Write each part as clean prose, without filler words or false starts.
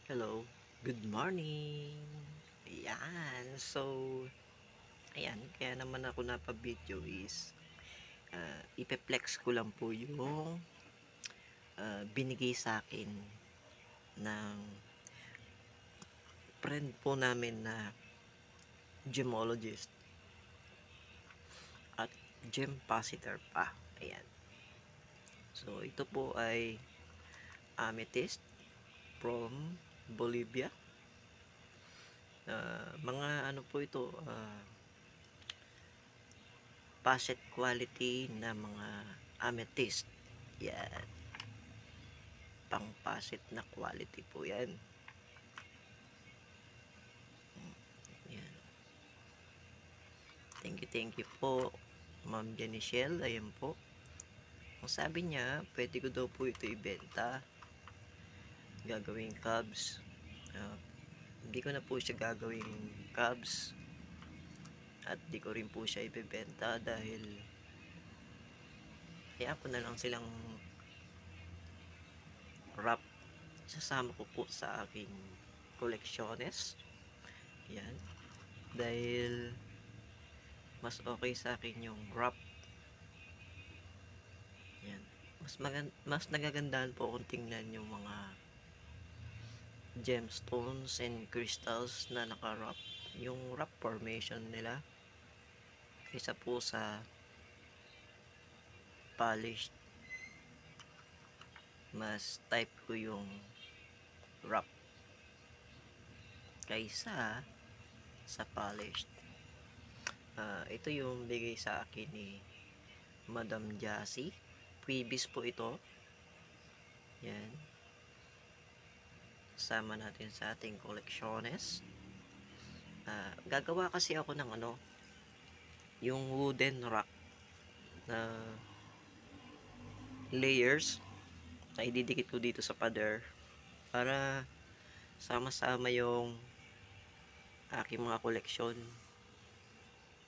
Hello, good morning. Ayan, so ayan, kaya naman ako napabideo is ipeplex ko lang po yung binigay sa akin ng friend po namin na gemologist at gempositor pa. Ayan. So ito po ay amethyst from Bolivia. Mga ano po ito, facet quality na mga amethyst. Yan. Pang-facet na quality po yan. Yan. Thank you po, Ma'am Janichelle. Ayan po. Ang sabi niya, pwede ko daw po ito ibenta. Gagawing cubs. Hindi ko na po siya gagawing cubs. At di ko rin po siya ibebenta dahil kaya ko na lang silang wrap. Sasama ko po sa aking collectiones. Yan. Dahil mas okay sa akin yung wrap. Yan. Mas nagagandahan po kung tingnan yung mga gemstones and crystals na naka-wrap. Yung wrap formation nila kaysa po sa polished. Mas type ko yung wrap kaysa sa polished. Ito yung bigay sa akin ni Madam Jassy. Freebies po ito. Yan. Sama natin sa ating collectiones. Gagawa kasi ako ng yung wooden rack na layers na ididikit ko dito sa pader para sama-sama yung aking mga koleksyon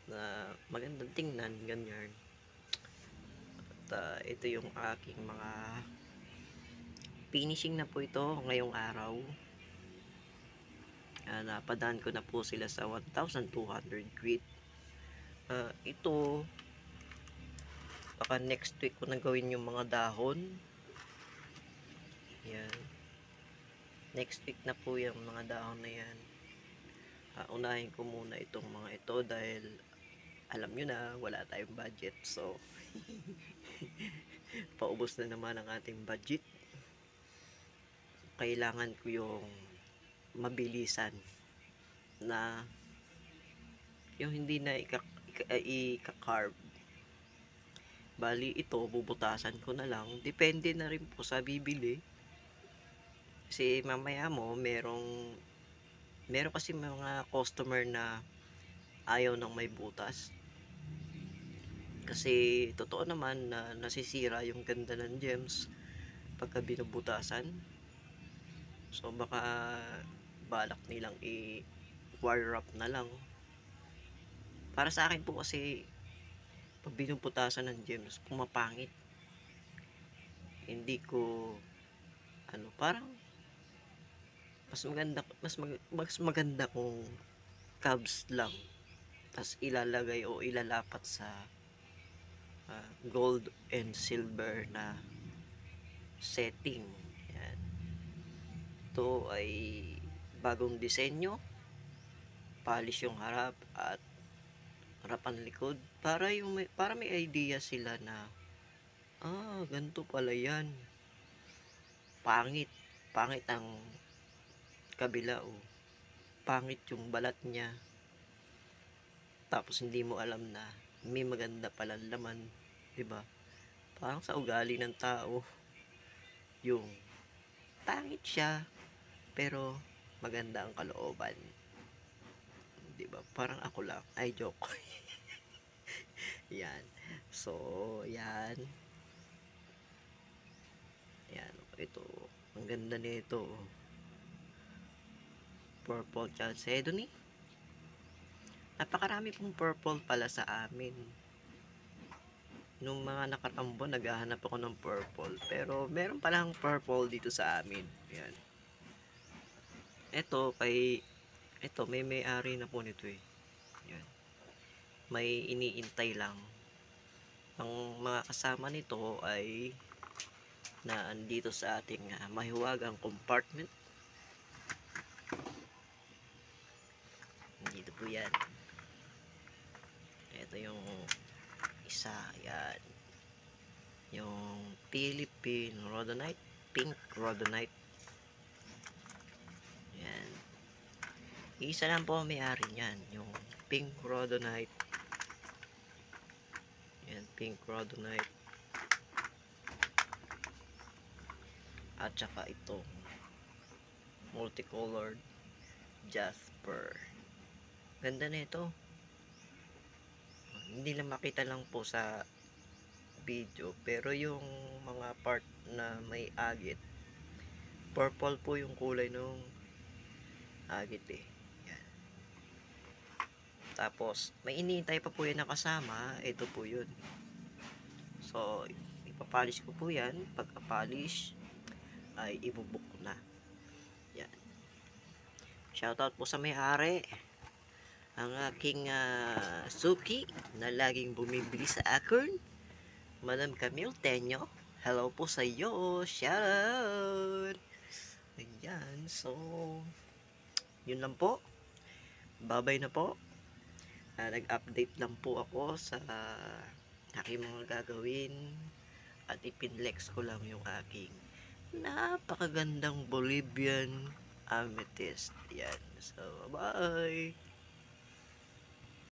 na magandang tingnan, ganyan. At ito yung aking mga finishing na po ito ngayong araw. Napadaan ko na po sila sa 1,200 grit. Ito baka next week ko na gawin yung mga dahon. Yan. Next week na po yung mga dahon na yan. Unahin ko muna itong mga ito dahil alam nyo na wala tayong budget, so paubos na naman ang ating budget. Kailangan ko yung mabilisan na yung hindi na ika-carve. Bali ito bubutasan ko na lang, depende na rin po sa bibili kasi mamaya mo meron kasi mga customer na ayaw ng may butas. Kasi totoo naman na nasisira yung ganda ng gems pagka binubutasan. So baka balak nilang i-wire wrap na lang. Para sa akin po kasi pag binubutasan ng gems pumapangit. Hindi ko parang mas maganda kung cubs lang tas ilalagay o ilalapat sa gold and silver na setting. Yan. Ito ay bagong disenyo, polish yung harap at harapan likod para may idea sila na ganito pala yan. Pangit ang kabila pangit yung balat niya, tapos hindi mo alam na may maganda palang laman, diba? Parang sa ugali ng tao, yung pangit siya pero maganda ang kalooban, diba? Parang ako lang, ay joke. Yan, so yan, ito ang ganda nito, purple chalcedony. Napakarami pong purple pala sa amin. Nung mga nakaraang buwan, naghahanap ako ng purple, pero meron palang purple dito sa amin. Yan. ito may may-ari na po nito eh. Yan. May iniintay lang. Ang mga kasama nito ay na andito sa ating mahiwagang compartment. Dito po yan. Ito yung isa. Yan. Yung Philippine Rhodonite. Pink Rhodonite. Yan. Isa lang po ang may-ari niyan. Yung Pink Rhodonite. Yan. Pink Rhodonite. At saka ito. Multicolored Jasper. Ganda na ito. Hindi lang makita lang po sa video, pero yung mga part na may agit, purple po yung kulay ng agit eh. Yan. Tapos may iniintay pa po yan na kasama. Ito po yun. So ipapolish ko po yan. Pagka-polish ay ibubuk ko na. Yan. Shoutout po sa may-ari, ang aking suki na laging bumibili sa akin, Madam Camille Tenyo. Hello po sa iyo. Shoutout. Ayan. So, yun lang po. Bye-bye na po. Nag-update lang po ako sa aking mga gagawin. At ipinlex ko lang yung aking napakagandang Bolivian amethyst. Yan. So, bye.